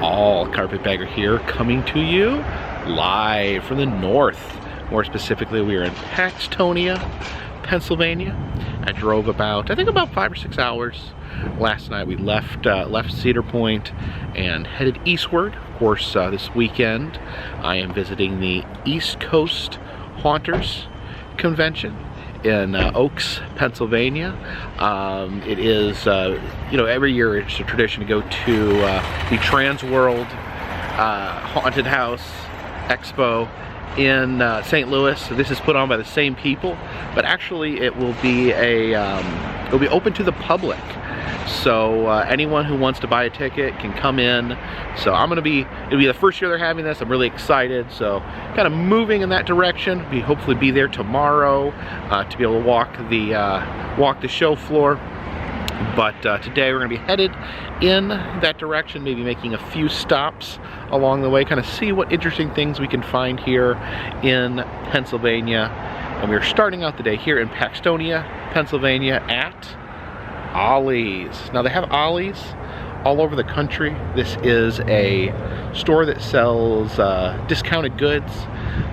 all. Carpetbagger here, coming to you live from the north. More specifically, we are in Paxtonia, Pennsylvania. I drove about 5 or 6 hours. Last night we left Cedar Point and headed eastward. Of course, this weekend I am visiting the East Coast Haunters Convention in Oaks, Pennsylvania. It is, every year it's a tradition to go to the Trans World Haunted House Expo in St. Louis. So this is put on by the same people, but actually it will be it'll be open to the public. So anyone who wants to buy a ticket can come in. So it'll be the first year they're having this. I'm really excited. So kind of moving in that direction. We hopefully be there tomorrow to be able to walk the show floor. But today we're going to be headed in that direction, maybe making a few stops along the way, kind of see what interesting things we can find here in Pennsylvania. And we're starting out the day here in Paxtonia, Pennsylvania at Ollie's. Now they have Ollie's all over the country. This is a store that sells discounted goods.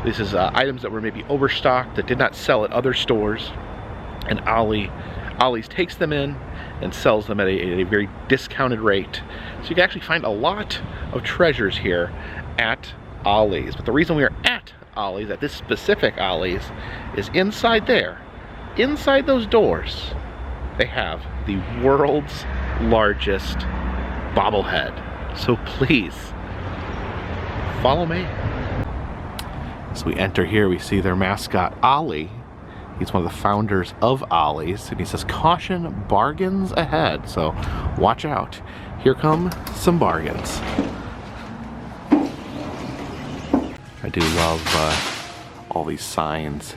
This is items that were maybe overstocked that did not sell at other stores, and Ollie's takes them in and sells them at a very discounted rate. So you can actually find a lot of treasures here at Ollie's. But the reason we are at Ollie's, at this specific Ollie's, is inside there, inside those doors, they have the world's largest bobblehead. So please, follow me. As we enter here, we see their mascot, Ollie. He's one of the founders of Ollie's, and he says, "Caution, bargains ahead." So watch out. Here come some bargains. I do love all these signs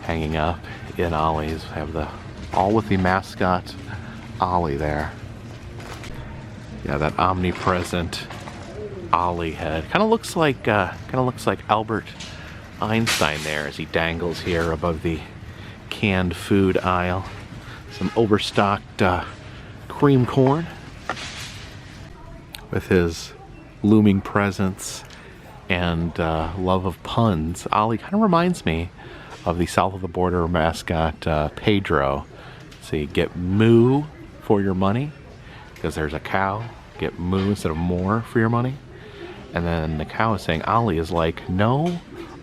hanging up in Ollie's. I have all with the mascot Ollie there. Yeah, that omnipresent Ollie head. Kind of looks like Albert Einstein there as he dangles here above the canned food aisle. Some overstocked cream corn with his looming presence and love of puns. Ollie kind of reminds me of the south of the border mascot Pedro. So you get moo for your money because there's a cow. Get moo instead of more for your money. And then the cow is saying Ollie is like no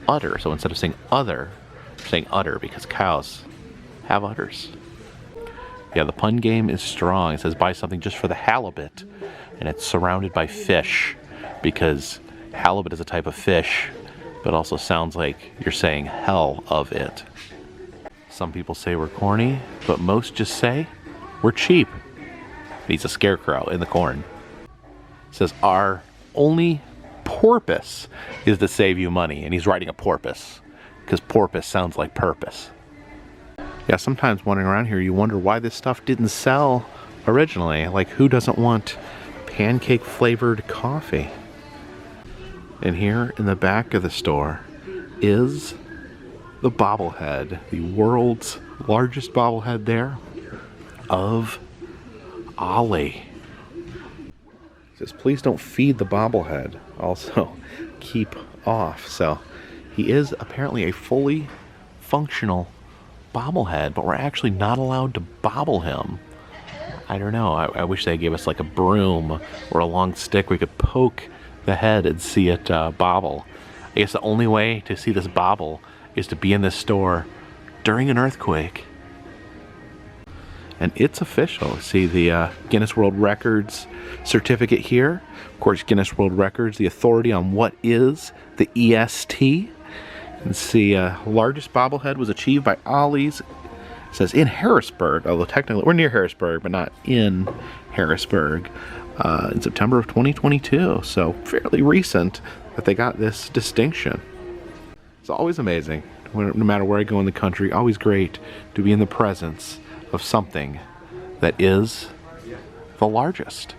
udder. So instead of saying other, you're saying udder because cows have udders. Yeah, the pun game is strong. It says buy something just for the halibut, and it's surrounded by fish because halibut is a type of fish, but also sounds like you're saying hell of it. Some people say we're corny, but most just say we're cheap. He's a scarecrow in the corn. It says our only porpoise is to save you money, and he's riding a porpoise because porpoise sounds like purpose. Yeah, sometimes wandering around here you wonder why this stuff didn't sell originally. Like, who doesn't want pancake flavored coffee? And here in the back of the store is the bobblehead, the world's largest bobblehead there of Ollie. It says, please don't feed the bobblehead. Also, keep off. So he is apparently a fully functional bobblehead, but we're actually not allowed to bobble him. I don't know. I wish they gave us like a broom or a long stick we could poke the head and see it bobble. I guess the only way to see this bobble is to be in this store during an earthquake. And it's official. See the Guinness World Records certificate here. Of course, Guinness World Records, the authority on what is the EST. And see, largest bobblehead was achieved by Ollie's. It says in Harrisburg, although technically we're near Harrisburg, but not in Harrisburg, in September of 2022. So fairly recent that they got this distinction. It's always amazing, no matter where I go in the country, always great to be in the presence of something that is the largest.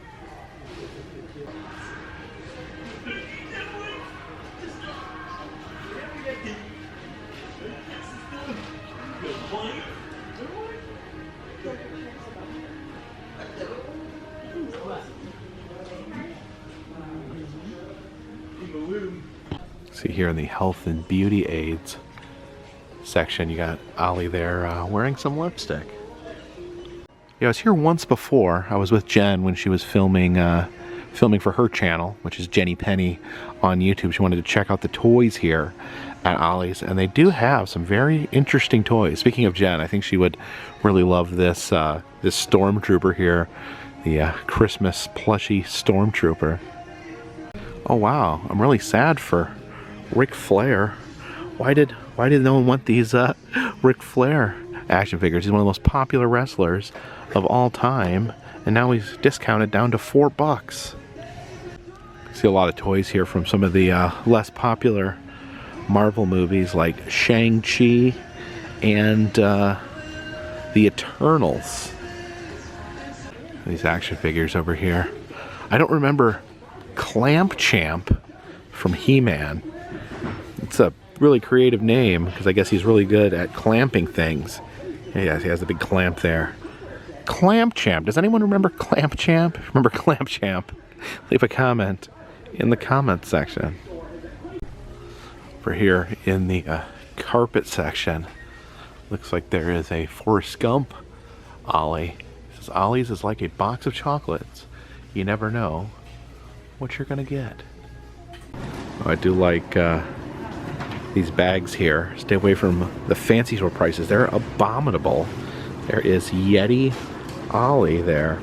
See here in the health and beauty aids section, you got Ollie there wearing some lipstick. Yeah, I was here once before. I was with Jen when she was filming for her channel, which is Jenny Penny on YouTube. She wanted to check out the toys here at Ollie's, and they do have some very interesting toys. Speaking of Jen, I think she would really love this this Stormtrooper here, the Christmas plushie Stormtrooper. Oh wow, I'm really sad for Ric Flair. Why did no one want these Ric Flair action figures? He's one of the most popular wrestlers of all time, and now he's discounted down to $4. See a lot of toys here from some of the less popular Marvel movies like Shang-Chi and the Eternals. These action figures over here. I don't remember Clamp Champ from He-Man. It's a really creative name because I guess he's really good at clamping things. Yeah, he has the big clamp there. Clamp Champ. Does anyone remember Clamp Champ? Remember Clamp Champ? Leave a comment in the comments section. For here in the carpet section, looks like there is a Forrest Gump Ollie. It says Ollie's is like a box of chocolates. You never know what you're gonna get. Oh, I do like these bags here. Stay away from the fancy store prices. They're abominable. There is Yeti Ollie there.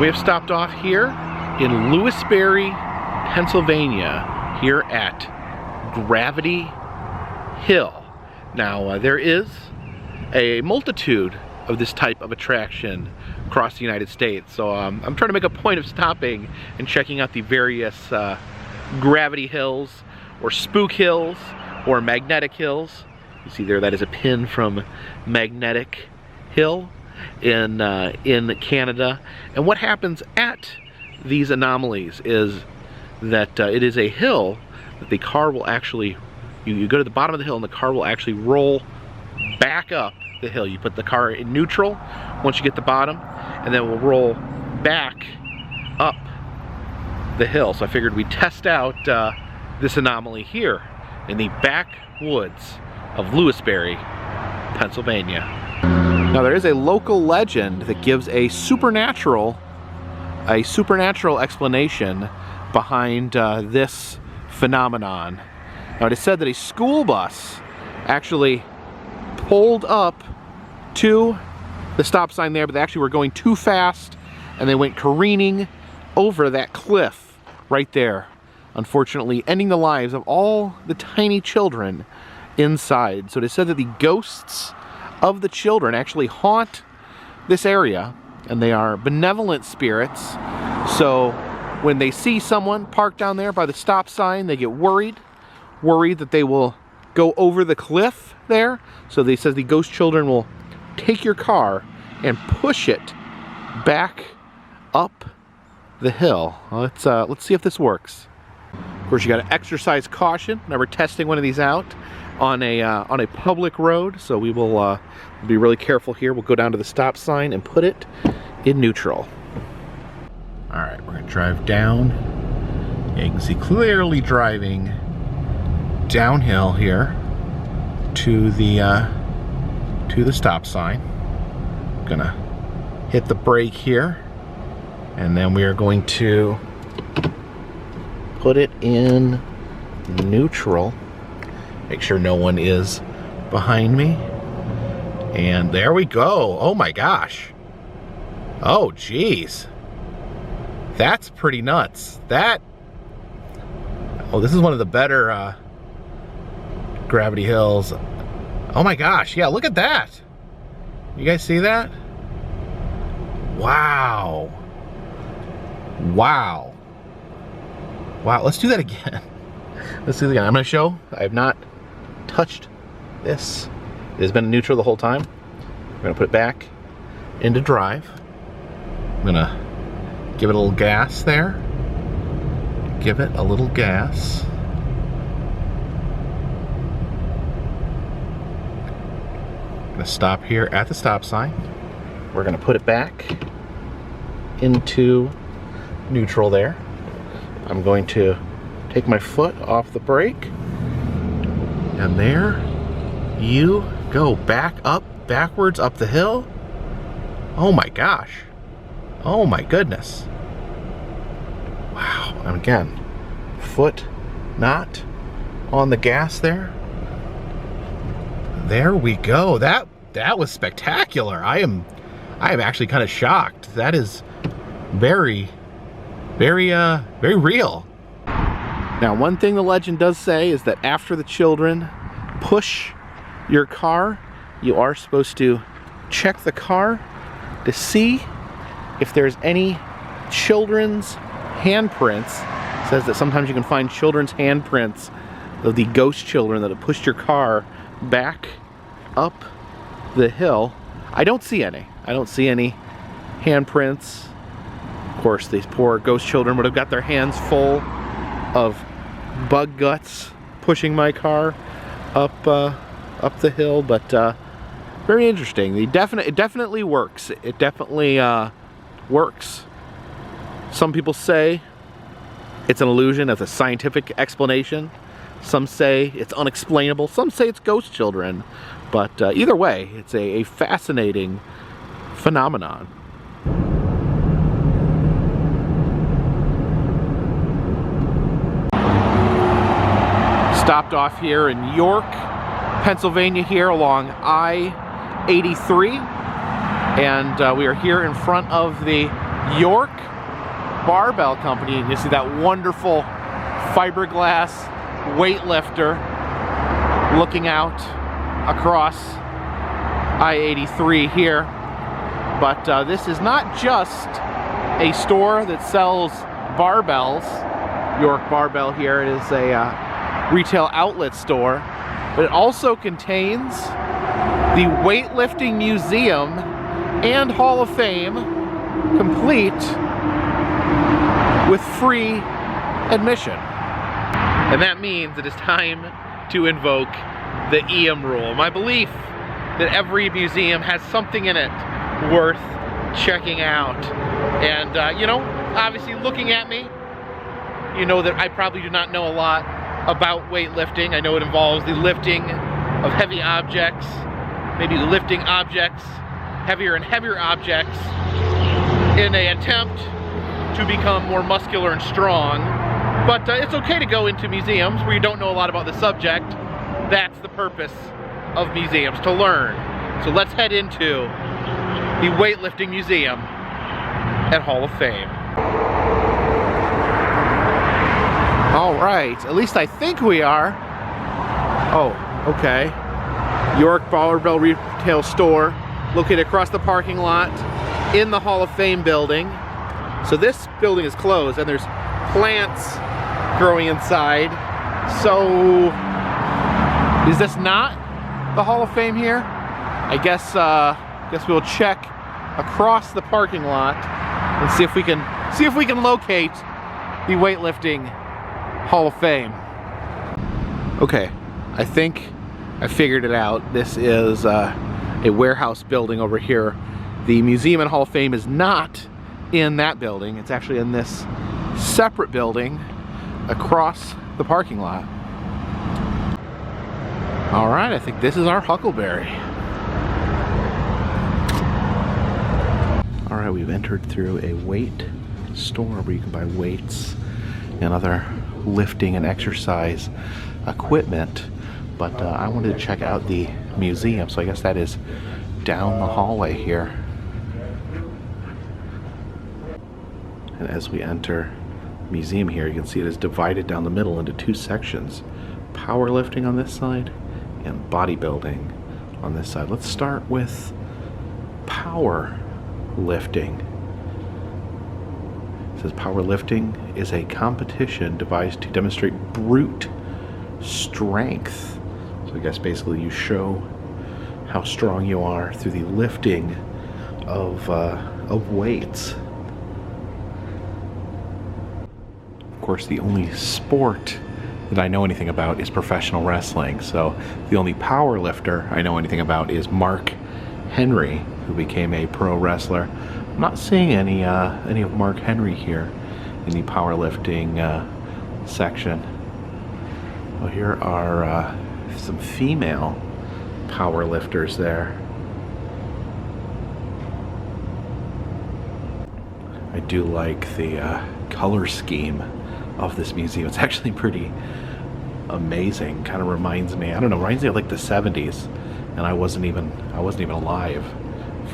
We have stopped off here in Lewisberry, Pennsylvania, here at Gravity Hill. Now, there is a multitude of this type of attraction across the United States, so I'm trying to make a point of stopping and checking out the various gravity hills, or spook hills, or magnetic hills. You see there, that is a pin from Magnetic Hill in Canada. And what happens at these anomalies is that it is a hill that the car will actually, you go to the bottom of the hill and the car will actually roll back up the hill. You put the car in neutral once you get the bottom, and then it will roll back up the hill. So I figured we'd test out this anomaly here in the backwoods of Lewisberry, Pennsylvania. Now there is a local legend that gives a supernatural explanation behind this phenomenon. Now it is said that a school bus actually pulled up to the stop sign there, but they actually were going too fast and they went careening over that cliff right there, unfortunately ending the lives of all the tiny children inside. So it is said that the ghosts of the children actually haunt this area, and they are benevolent spirits. So when they see someone parked down there by the stop sign, they get worried that they will go over the cliff there. So they says the ghost children will take your car and push it back up the hill. Well, let's see if this works. Of course, you got to exercise caution. Now we're testing one of these out on a public road, so we will be really careful here. We'll go down to the stop sign and put it in neutral. All right, we're gonna drive down. Yeah, you can see clearly driving downhill here to the stop sign. Gonna hit the brake here, and then we are going to put it in neutral. Make sure no one is behind me. And there we go. Oh my gosh. Oh geez. That's pretty nuts. Oh, this is one of the better gravity hills. Oh my gosh, yeah, look at that. You guys see that? Wow. Wow. Wow, let's do that again. Let's do it again. I'm gonna show, I have not touched this. It has been in neutral the whole time. I'm gonna put it back into drive. I'm gonna give it a little gas there. give it a little gas. Gonna stop here at the stop sign. We're gonna put it back into neutral there. I'm going to take my foot off the brake, and there you go. Backwards up the hill. Oh my gosh. Oh my goodness. Wow. And again, foot not on the gas there. There we go. That was spectacular. I am actually kind of shocked. That is very real. Now, one thing the legend does say is that after the children push your car, you are supposed to check the car to see if there's any children's handprints. It says that sometimes you can find children's handprints of the ghost children that have pushed your car back up the hill. I don't see any. I don't see any handprints. Of course, these poor ghost children would have got their hands full of bug guts pushing my car up the hill, but very interesting. It definitely works. It definitely works. Some people say it's an illusion, it's a scientific explanation. Some say it's unexplainable. Some say it's ghost children. But either way, it's a fascinating phenomenon. Stopped off here in York, Pennsylvania, here along I-83, and we are here in front of the York Barbell Company, and you see that wonderful fiberglass weightlifter looking out across I-83 here. But this is not just a store that sells barbells. York Barbell here, it is a retail outlet store, but it also contains the Weightlifting Museum and Hall of Fame, complete with free admission. And that means it is time to invoke the EM rule. My belief that every museum has something in it worth checking out. And you know, obviously looking at me, you know that I probably do not know a lot about weightlifting. I know it involves the lifting of heavy objects, maybe lifting objects, heavier and heavier objects, in an attempt to become more muscular and strong. But it's okay to go into museums where you don't know a lot about the subject. That's the purpose of museums, to learn. So let's head into the Weightlifting Museum at Hall of Fame. All right, at least I think we are. Oh, okay. York Barbell Retail Store, located across the parking lot in the Hall of Fame building. So this building is closed and there's plants growing inside. So is this not the Hall of Fame here? I guess we'll check across the parking lot and see if we can locate the weightlifting Hall of Fame. Okay, I think I figured it out. This is a warehouse building over here. The Museum and Hall of Fame is not in that building. It's actually in this separate building across the parking lot. All right, I think this is our Huckleberry. All right, we've entered through a weight store where you can buy weights and other lifting and exercise equipment, but I wanted to check out the museum, so I guess that is down the hallway here. And as we enter the museum here, you can see it is divided down the middle into two sections: powerlifting on this side and bodybuilding on this side. Let's start with powerlifting. It says powerlifting is a competition devised to demonstrate brute strength. So I guess basically you show how strong you are through the lifting of weights. Of course, the only sport that I know anything about is professional wrestling. So the only power lifter I know anything about is Mark Henry, who became a pro wrestler. I'm not seeing any of Mark Henry here in the powerlifting section. Well, here are some female powerlifters there. I do like the color scheme of this museum. It's actually pretty amazing. Kind of reminds me, I don't know, reminds me of like the 70s, and I wasn't even alive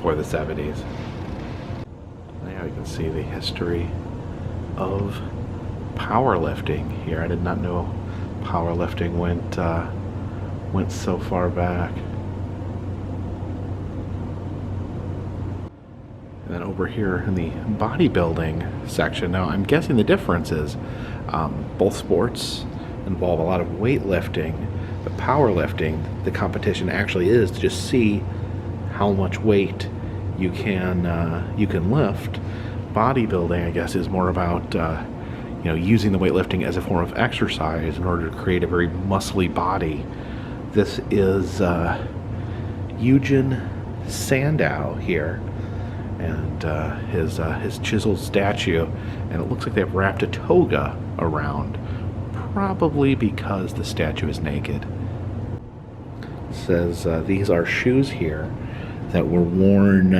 for the 70s. Now you can see the history of powerlifting here. I did not know powerlifting went so far back. And then over here in the bodybuilding section, now I'm guessing the difference is both sports involve a lot of weightlifting, but powerlifting, the competition actually is to just see how much weight you can lift. Bodybuilding, I guess, is more about using the weightlifting as a form of exercise in order to create a very muscly body. This is Eugen Sandow here, and his chiseled statue, and it looks like they've wrapped a toga around, probably because the statue is naked. It says these are shoes here that were worn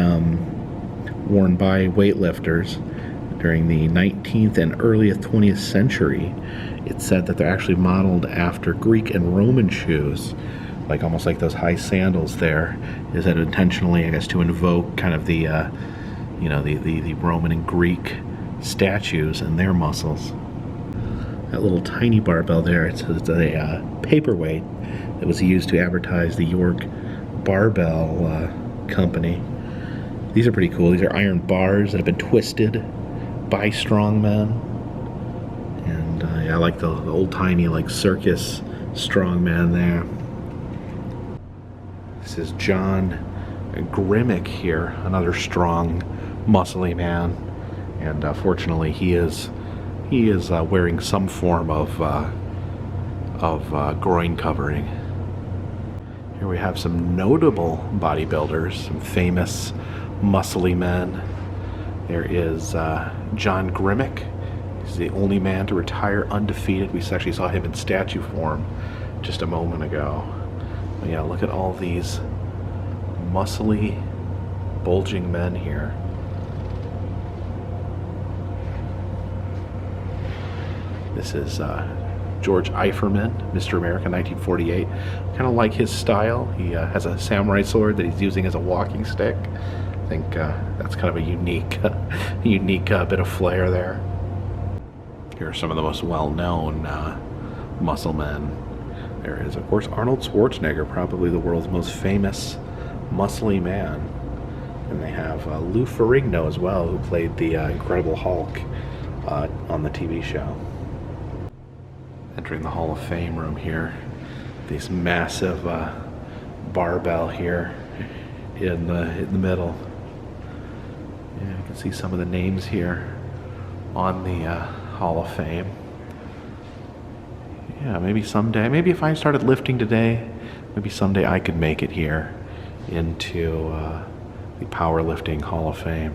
by weightlifters during the 19th and earliest 20th century. It's said that they're actually modeled after Greek and Roman shoes, like almost like those high sandals there. Is that intentionally, I guess, to invoke kind of the the Roman and Greek statues and their muscles. That little tiny barbell there, it's a paperweight that was used to advertise the York Barbell Company. These are pretty cool. These are iron bars that have been twisted by strongmen. And yeah, I like the old timey like circus strongman there. This is John Grimmick here, another strong, muscly man, and fortunately he is wearing some form of groin covering. Here we have some notable bodybuilders, some famous muscly men. There is John Grimmick. He's the only man to retire undefeated. We actually saw him in statue form just a moment ago. But yeah, look at all these muscly, bulging men here. This is George Eiferman, Mr. America, 1948. Kind of like his style. He has a samurai sword that he's using as a walking stick. I think that's kind of a unique bit of flair there. Here are some of the most well-known muscle men. There is, of course, Arnold Schwarzenegger, probably the world's most famous muscly man. And they have Lou Ferrigno as well, who played the Incredible Hulk on the TV show. Entering the Hall of Fame room here, this massive barbell here in the middle. Yeah, you can see some of the names here on the Hall of Fame. Yeah, maybe someday, maybe if I started lifting today, maybe someday I could make it here into the Powerlifting Hall of Fame.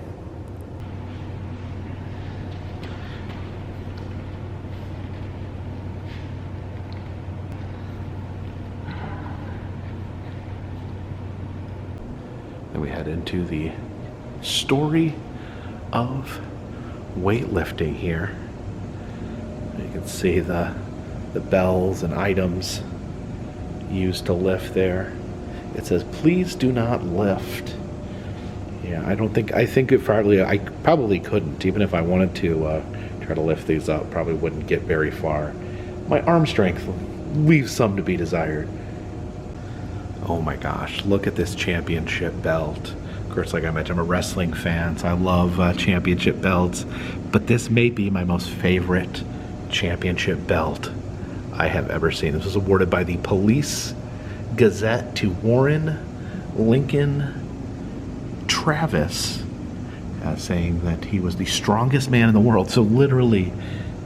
Then we head into the story of weightlifting here. You can see the bells and items used to lift there. It says, "Please do not lift." Yeah, I think I probably couldn't, even if I wanted to try to lift these up, probably wouldn't get very far. My arm strength leaves some to be desired. Oh my gosh, look at this championship belt. Of course, like I mentioned, I'm a wrestling fan, so I love championship belts, but this may be my most favorite championship belt I have ever seen. This was awarded by the Police Gazette to Warren Lincoln Travis, saying that he was the strongest man in the world. So literally,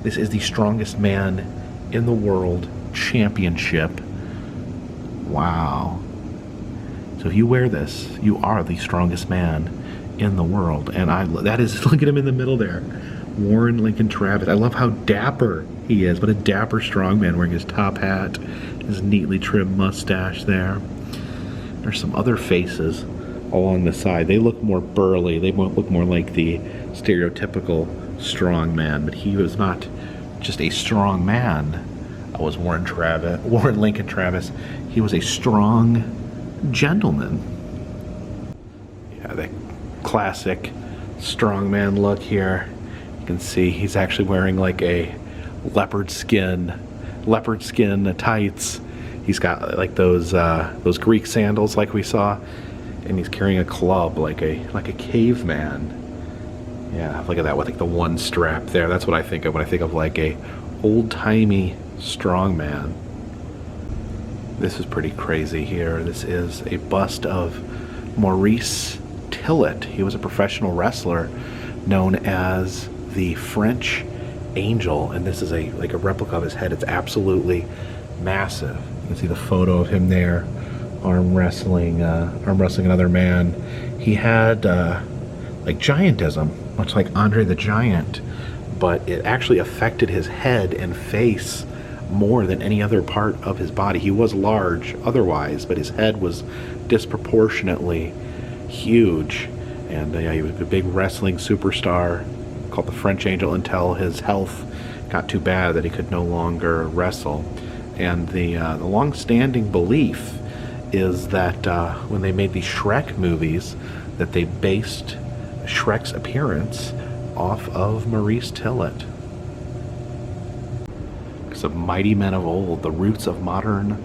This is the strongest man in the world championship. Wow. So if you wear this, you are the strongest man in the world. And that is, look at him in the middle there. Warren Lincoln Travis. I love how dapper he is. What a dapper strongman, wearing his top hat, his neatly trimmed mustache there. There's some other faces along the side. They look more burly. They look more like the stereotypical strong man, but he was not just a strong man. Was Warren Lincoln Travis. He was a strong gentleman. Yeah, the classic strongman look here. You can see he's actually wearing like a leopard skin tights. He's got like those Greek sandals like we saw, and he's carrying a club like a caveman. Yeah, look at that with like the one strap there. That's what I think of when I think of like a old-timey strongman. This is pretty crazy here. This is a bust of Maurice Tillett. He was a professional wrestler known as the French Angel, and this is like a replica of his head. It's absolutely massive. You can see the photo of him there, arm wrestling another man. He had like giantism, much like Andre the Giant, but it actually affected his head and face more than any other part of his body. He was large otherwise, but his head was disproportionately huge. And yeah, he was a big wrestling superstar called the French Angel until his health got too bad that he could no longer wrestle. And the long-standing belief is that when they made the Shrek movies, that they based Shrek's appearance off of Maurice Tillett. Because of mighty men of old, the roots of modern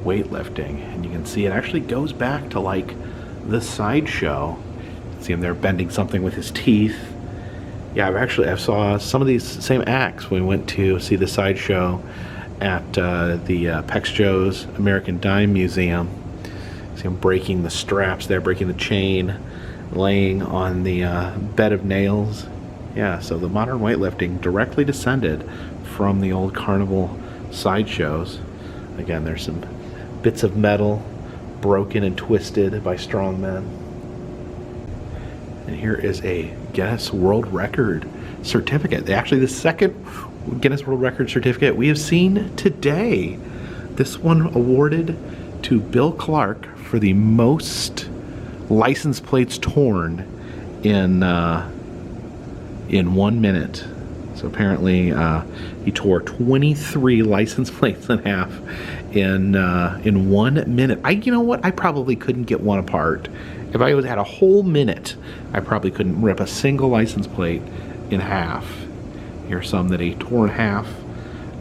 weightlifting. And you can see it actually goes back to like the sideshow. See him there bending something with his teeth. Yeah, I saw some of these same acts when we went to see the sideshow at the Pex Joe's American Dime Museum. See him breaking the straps there, breaking the chain, laying on the bed of nails. Yeah, so the modern weightlifting directly descended from the old carnival sideshows. Again, there's some bits of metal broken and twisted by strongmen. And here is a Guinness World Record certificate. Actually, the second Guinness World Record certificate we have seen today. This one awarded to Bill Clark for the most license plates torn in 1 minute. So apparently he tore 23 license plates in half in 1 minute. You know what? I probably couldn't get one apart. If I had a whole minute, I probably couldn't rip a single license plate in half. Here's some that he tore in half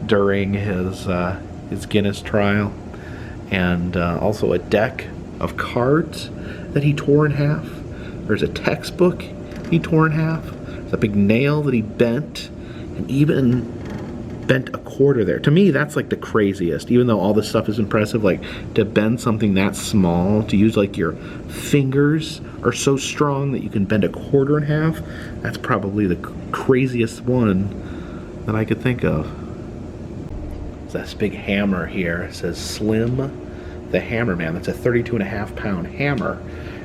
during his Guinness trial, and also a deck of cards that he tore in half. There's a textbook he tore in half. There's a big nail that he bent, and even bent a quarter there. To me, that's like the craziest. Even though all this stuff is impressive, like to bend something that small, to use like your fingers are so strong that you can bend a quarter in half, that's probably the craziest one that I could think of. There's this big hammer here. It says Slim the Hammer Man. That's a 32.5-pound hammer.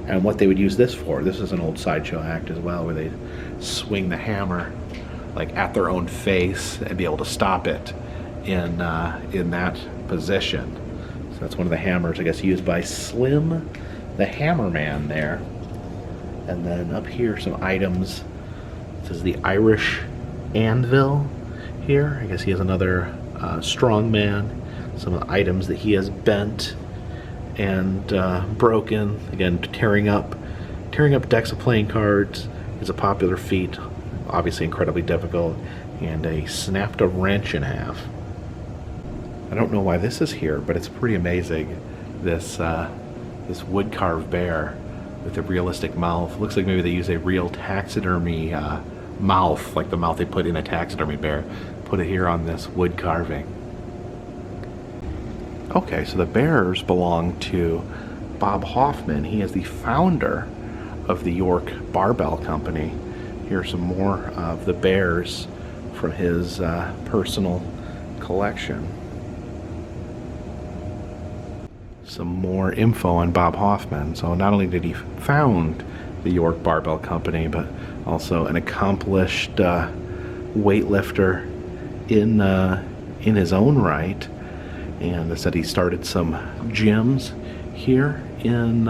And what they would use this for, this is an old sideshow act as well, where they'd swing the hammer like at their own face and be able to stop it in that position. So that's one of the hammers, I guess, used by Slim the Hammer Man there. And then up here, some items. This is the Irish anvil here. I guess he has another strong man. Some of the items that he has bent and broken. Again, tearing up decks of playing cards is a popular feat. Obviously incredibly difficult. And he snapped a wrench in half. I don't know why this is here, but it's pretty amazing. This wood carved bear with a realistic mouth. Looks like maybe they use a real taxidermy mouth, like the mouth they put in a taxidermy bear. Put it here on this wood carving. Okay, so the bears belong to Bob Hoffman. He is the founder of the York Barbell Company. Here are some more of the bears from his personal collection. Some more info on Bob Hoffman. So not only did he found the York Barbell Company, but also an accomplished weightlifter in his own right. And they said he started some gyms here in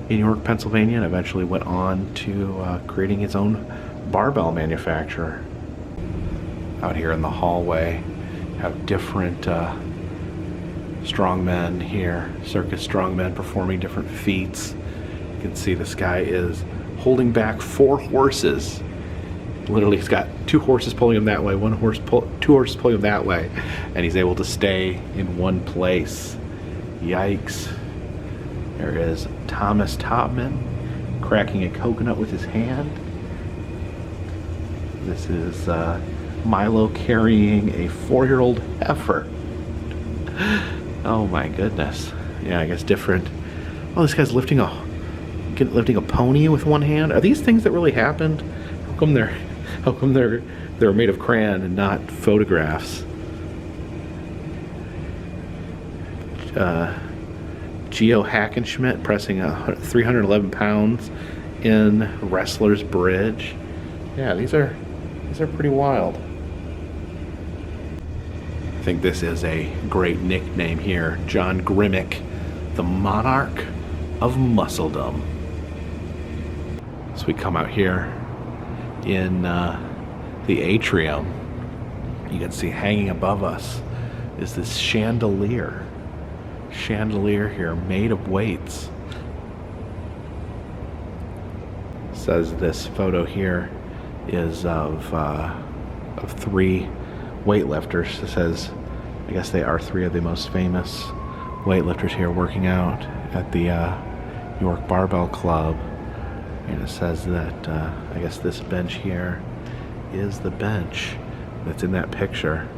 York, Pennsylvania, and eventually went on to creating his own barbell manufacturer. Out here in the hallway, have different strongmen here, circus strongmen performing different feats. You can see this guy is holding back 4 horses. Literally, he's got 2 horses pulling him that way, 2 horses pulling him that way, and he's able to stay in one place. Yikes. There is Thomas Topman cracking a coconut with his hand. This is Milo carrying a 4-year-old heifer. Oh my goodness. Yeah, I guess different. Oh, this guy's lifting a pony with one hand. Are these things that really happened? How come they're made of crayon and not photographs? Geo Hackenschmidt pressing 311 pounds in Wrestler's Bridge. Yeah, these are pretty wild. I think this is a great nickname here. John Grimmick, the Monarch of Muscledom. So we come out here in the atrium. You can see hanging above us is this chandelier here made of weights. It says this photo here is of 3 weightlifters. It says, I guess they are 3 of the most famous weightlifters here working out at the York Barbell Club. And it says that I guess this bench here is the bench that's in that picture.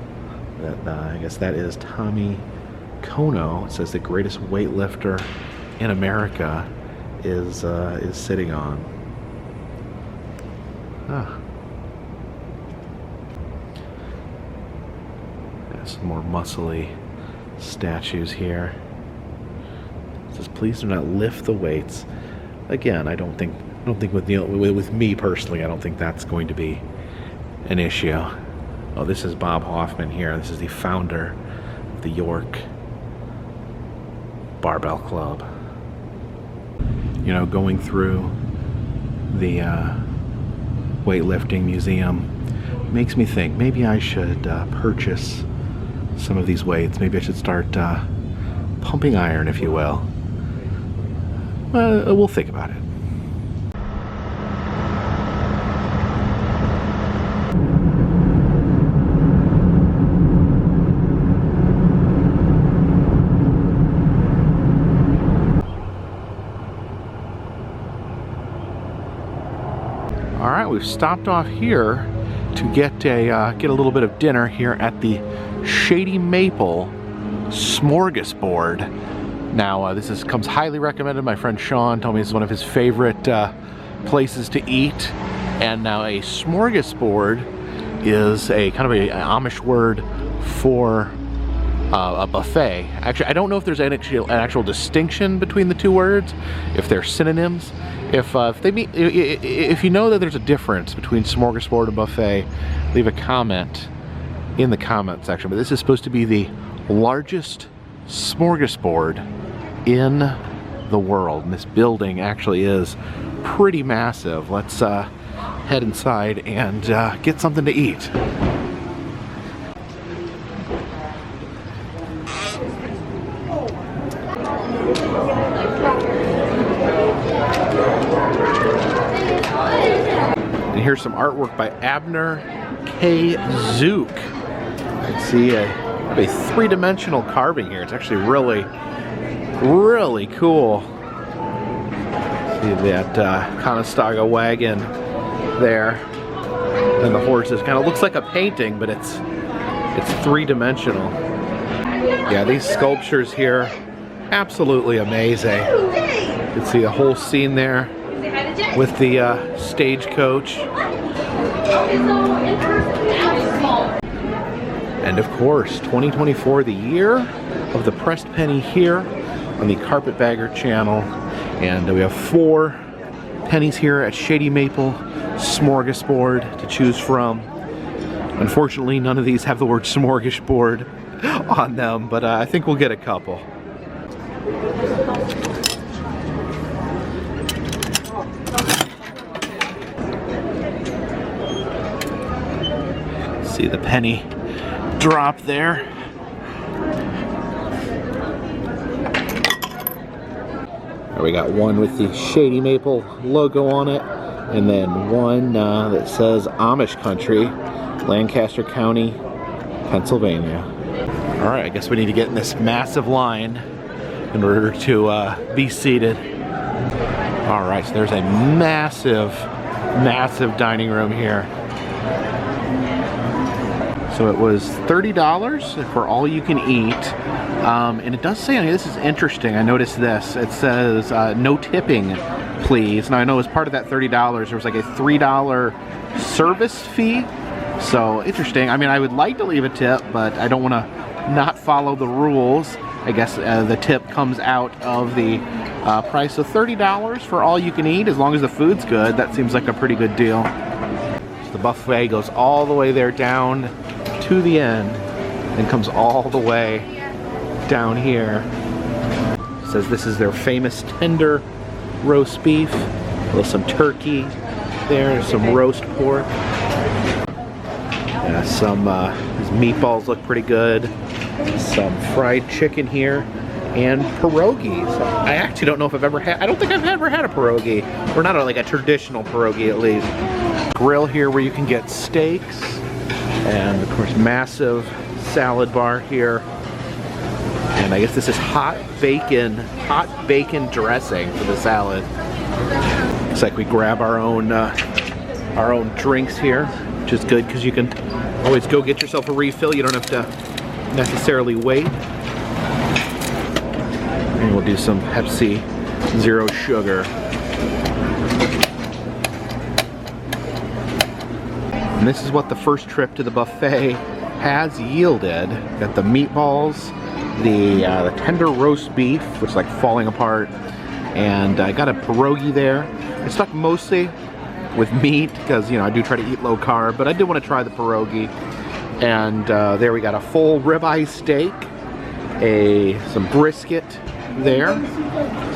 That I guess that is Tommy Kono. It says the greatest weightlifter in America is sitting on. Some more muscly statues here. It says, please do not lift the weights. Again, I don't think with me personally, I don't think that's going to be an issue. Oh, this is Bob Hoffman here. This is the founder of the York Barbell Club. You know, going through the weightlifting museum makes me think maybe I should purchase some of these weights. Maybe I should start pumping iron, if you will. We'll think about it. All right, we've stopped off here to get a little bit of dinner here at the Shady Maple Smorgasbord. Now, this comes highly recommended. My friend Sean told me this is one of his favorite places to eat. And now a smorgasbord is a kind of an Amish word for a buffet. Actually, I don't know if there's an actual distinction between the 2 words, if they're synonyms. If you know that there's a difference between smorgasbord and buffet, leave a comment in the comment section. But this is supposed to be the largest smorgasbord in the world, and this building actually is pretty massive. Let's head inside and get something to eat. And here's some artwork by Abner K. Zook. I see a 3-dimensional carving here. It's actually really cool. See that Conestoga wagon there, and the horses. Kind of looks like a painting, but it's 3-dimensional. Yeah, these sculptures here, absolutely amazing. You can see the whole scene there with the stagecoach. And of course, 2024, the year of the pressed penny here on the Carpetbagger channel. And we have 4 pennies here at Shady Maple Smorgasbord to choose from. Unfortunately, none of these have the word smorgasbord on them, but I think we'll get a couple. See the penny drop there. There we got one with the Shady Maple logo on it, and then one that says Amish Country, Lancaster County, Pennsylvania. All right, I guess we need to get in this massive line in order to be seated. All right, so there's a massive, massive dining room here. So it was $30 for all you can eat. And it does say on here, this is interesting, I noticed this. It says no tipping, please. Now I know as part of that $30, there was like a $3 service fee. So interesting. I mean, I would like to leave a tip, but I don't want to not follow the rules. I guess the tip comes out of the price. So $30 for all you can eat, as long as the food's good. That seems like a pretty good deal. So the buffet goes all the way there down to the end and comes all the way down here. It says this is their famous tender roast beef with some turkey there, some roast pork. Some these meatballs look pretty good. Some fried chicken here and pierogies. I actually don't know if I've ever had, I don't think I've ever had a pierogi, or not like a traditional pierogi at least. Grill here where you can get steaks, and of course massive salad bar here. And I guess this is hot bacon dressing for the salad. Looks like we grab our own drinks here, which is good because you can always go get yourself a refill. You don't have to necessarily wait. And we'll do some Pepsi Zero Sugar. And this is what the first trip to the buffet has yielded. Got the meatballs, the tender roast beef, which is like falling apart, and I got a pierogi there. It's stuck mostly with meat because, you know, I do try to eat low carb, but I did want to try the pierogi. And there we got a full ribeye steak, some brisket there,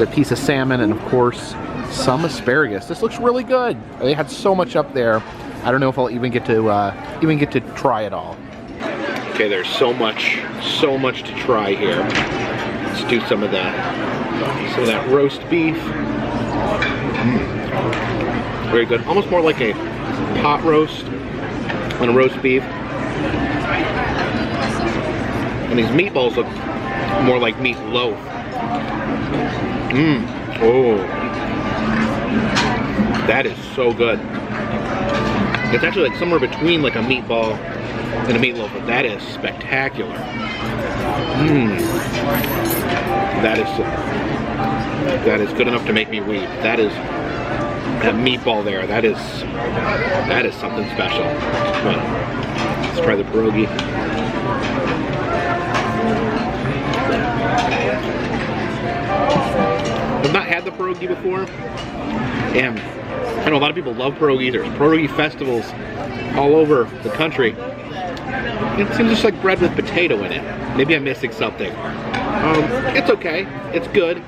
a piece of salmon, and of course some asparagus. This looks really good. They had so much up there. I don't know if I'll even get to try it all. Okay, there's so much to try here. Let's do some of that roast beef. Very good. Almost more like a pot roast than a roast beef. And these meatballs look more like meatloaf. Oh, that is so good. It's actually like somewhere between like a meatball and a meatloaf, but that is spectacular. That is good enough to make me weep. That meatball there, that is something special. Let's try the pierogi. I've not had the pierogi before, and I know a lot of people love pierogi. There's pierogi festivals all over the country. It seems just like bread with potato in it. Maybe I'm missing something. It's okay. It's good.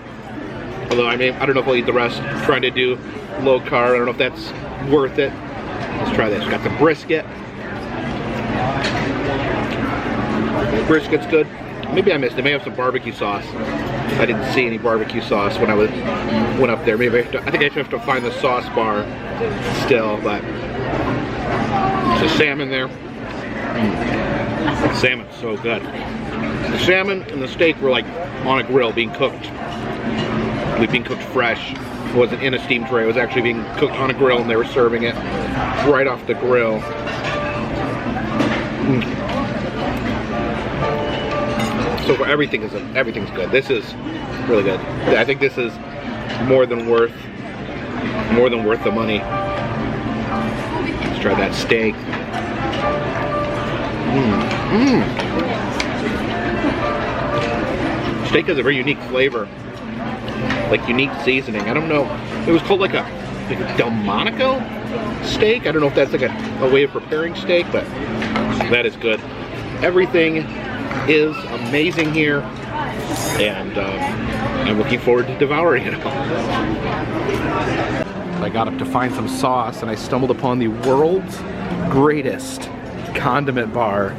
Although I don't know if I'll eat the rest. I'm trying to do low carb. I don't know if that's worth it. Let's try this. Got the brisket. The brisket's good. Maybe I missed it. They may have some barbecue sauce. I didn't see any barbecue sauce when I went up there. Maybe I think I have to find the sauce bar still, but there's a salmon there. Salmon's so good. The salmon and the steak were like on a grill being cooked. Being cooked fresh. It wasn't in a steam tray. It was actually being cooked on a grill, and they were serving it right off the grill. So for everything's good. This is really good. I think this is more than worth the money. Let's try that steak. Steak has a very unique flavor, like unique seasoning. I don't know. It was called like a Delmonico steak. I don't know if that's like a way of preparing steak, but that is good. Everything is amazing here, and I'm looking forward to devouring it all. I got up to find some sauce, and I stumbled upon the world's greatest condiment bar.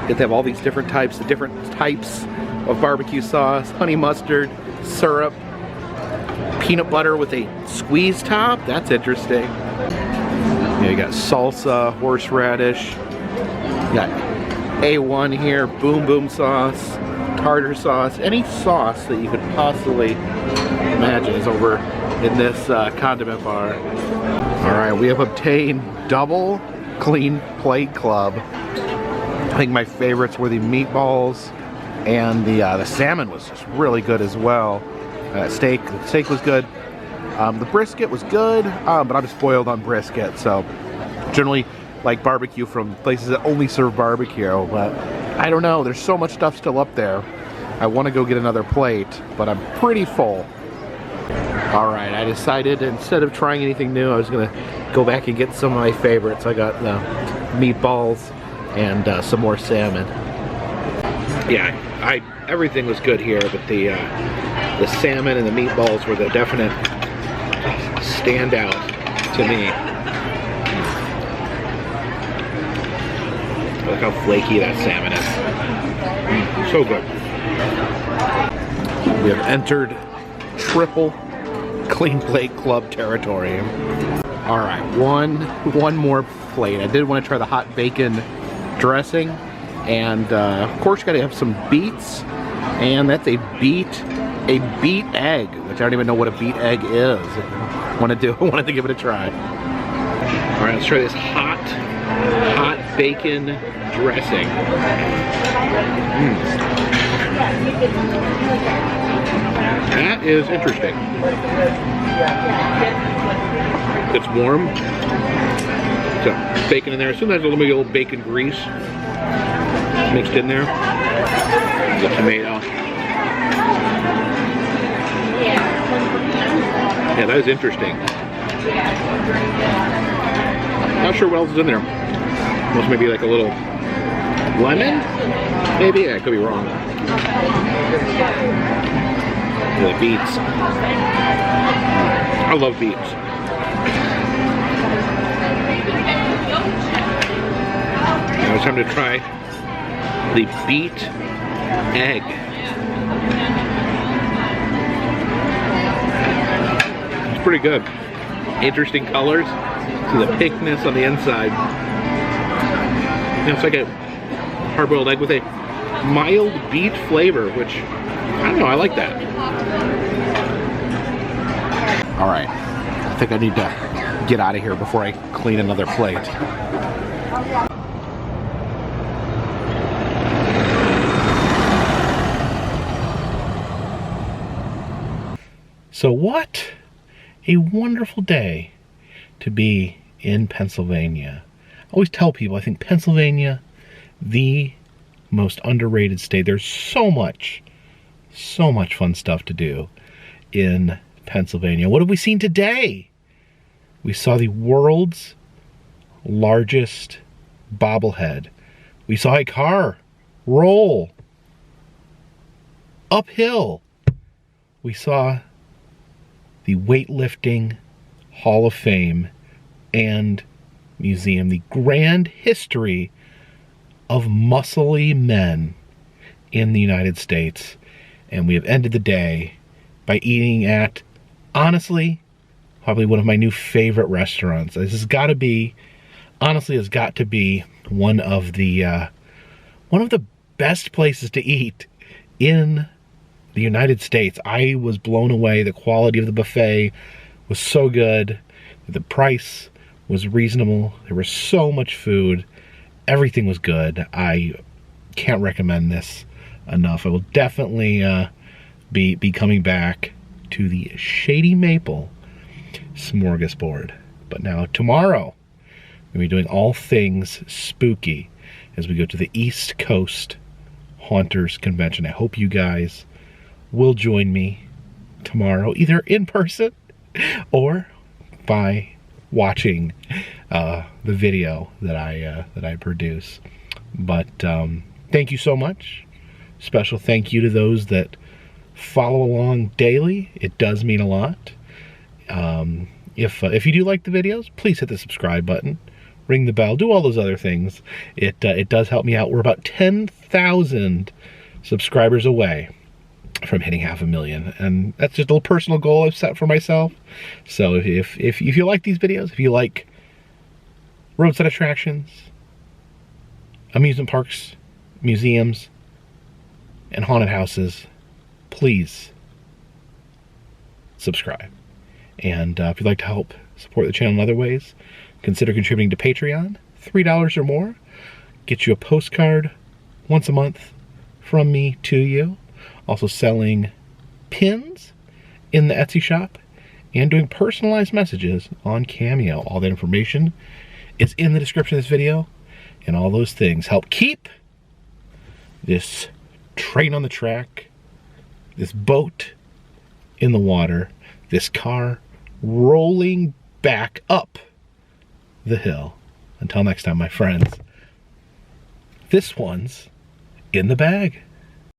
They have all these different types of barbecue sauce, honey mustard, syrup, peanut butter with a squeeze top. That's interesting. Yeah, you got salsa, horseradish. You got A1 here, boom boom sauce, tartar sauce. Any sauce that you could possibly imagine is over in this condiment bar. All right, we have obtained double clean plate club. I think my favorites were the meatballs, and the salmon was just really good as well. The steak was good. The brisket was good, but I'm spoiled on brisket, so generally like barbecue from places that only serve barbecue, but I don't know, there's so much stuff still up there. I want to go get another plate, but I'm pretty full. All right, I decided instead of trying anything new, I was gonna go back and get some of my favorites. I got the meatballs and some more salmon. Yeah, everything was good here, but the salmon and the meatballs were the definite standout to me. Look how flaky that salmon is. So good. We have entered triple clean plate club territory. All right, one more plate. I did want to try the hot bacon dressing, and of course you got to have some beets, and that's a beet egg, which I don't even know what a beet egg is. I wanted to give it a try. All right, let's try this hot bacon dressing. That is interesting. It's warm. So bacon in there. I assume there's a little bit of old bacon grease mixed in there. The tomato. Yeah, that is interesting. Not sure what else is in there. Almost maybe like a little lemon? Maybe? Yeah, I could be wrong. The beets. I love beets. Now it's time to try the beet egg. It's pretty good. Interesting colors. See the thickness on the inside. It's like a hard-boiled egg with a mild beet flavor, which, I don't know, I like that. All right, I think I need to get out of here before I clean another plate. So what a wonderful day to be in Pennsylvania. I always tell people I think Pennsylvania, the most underrated state. There's so much fun stuff to do in Pennsylvania. What have we seen today? We saw the world's largest bobblehead. We saw a car roll uphill. We saw the Weightlifting Hall of Fame and Museum, the grand history of muscly men in the United States. And we have ended the day by eating at, honestly, probably one of my new favorite restaurants. This has got to be, honestly, it's got to be one of the best places to eat in the United States. I was blown away. The quality of the buffet was so good. The price was reasonable. There was so much food. Everything was good. I can't recommend this enough. I will definitely be coming back to the Shady Maple Smorgasbord. But now tomorrow We'll be doing all things spooky as we go to the East Coast Haunters Convention. I hope you guys will join me tomorrow, either in person or by watching the video that I produce. But thank you so much. Special thank you to those that follow along daily. It does mean a lot. If you do like the videos, please hit the subscribe button, ring the bell, do all those other things. It does help me out. We're about 10,000 subscribers away from hitting 500,000, and that's just a little personal goal I've set for myself. So if you like these videos, if you like roadside attractions, amusement parks, museums, and haunted houses, please subscribe. And if you'd like to help support the channel in other ways, consider contributing to Patreon. $3 or more get you a postcard once a month from me to you. Also selling pins in the Etsy shop and doing personalized messages on Cameo. All that information is in the description of this video, and all those things help keep this train on the track, this boat in the water, this car rolling back up the hill. Until next time, my friends, this one's in the bag.